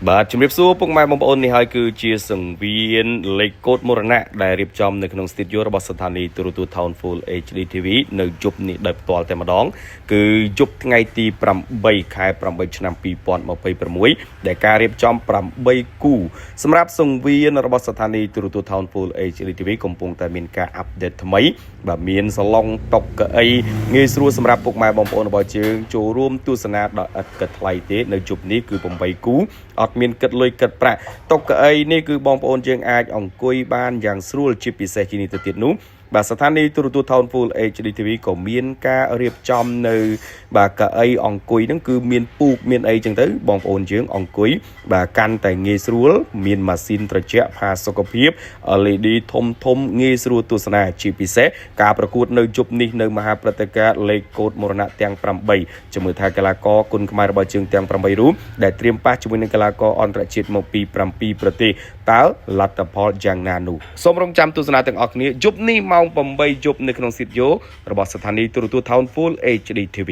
បាទជំរាបសួរពុកម៉ែបងប្អូននេះហើយគឺជាសង្វៀនលេខកូដមរណៈដែលរៀបចំនៅក្នុងស្ទីឌីយោរបស់ស្ថានីយ៍ទូរទស្សន៍ Town Full HD TV នៅយប់នេះដោយផ្ទាល់តែម្ដងគឺយប់ថ្ងៃទី8ខែ8ឆ្នាំ2026ដែលការរៀបចំ8គូសម្រាប់សង្វៀនរបស់ស្ថានីយ៍ទូរទស្សន៍ Town Full HD TV កំពុងតែមានការអាប់ដេតថ្មីបាទមានសាឡុងតុកកៅអីងាយស្រួលសម្រាប់ពុកម៉ែបងប្អូនរបស់យើងចូលរួមទស្សនាដោយឥតគិតថ្លៃទេនៅយប់នេះគឺ8គូអត់មានគិតលុយគិតប្រាក់តុកកៅអីនេះគឺបងប្អូនយើងអាចអង្គុយបានយ៉ាងស្រួលជាពិសេសជានេះទៅទៀតនោះបាទស្ថានីយ៍ទូរទស្សន៍ Town Full HD TV ក៏មានការរៀបចំនៅបាទកៅអីអង្គុយហ្នឹងគឺមានពូកមានអីចឹងទៅបងប្អូនយើងអង្គុយបាទកាន់តែងាយស្រួលមានម៉ាស៊ីនត្រជាក់ផាសុខភាព LED ធំងាយស្រួលទស្សនាជាពិសេសការប្រកួតនៅយប់នេះនៅមហាព្រឹត្តិការណ៍លេខកូដមរណៈទាំង8ជាមួយថាកីឡាករគុនខ្មែររបស់យើងទាំង8រូបដែលត្រៀមប៉ះជាមួយនឹងកីឡាករអន្តរជាតិមកពី7ប្រទេសតើលទ្ធផលយ៉ាងណានោះសូមរងចាំទស្សនាទាំងអស់គ្នាយប់នេះម៉ោង8យប់នៅក្នុងស្ទូឌីយោរបស់ស្ថានីយ៍ទូរទស្សន៍ Town Full HD TV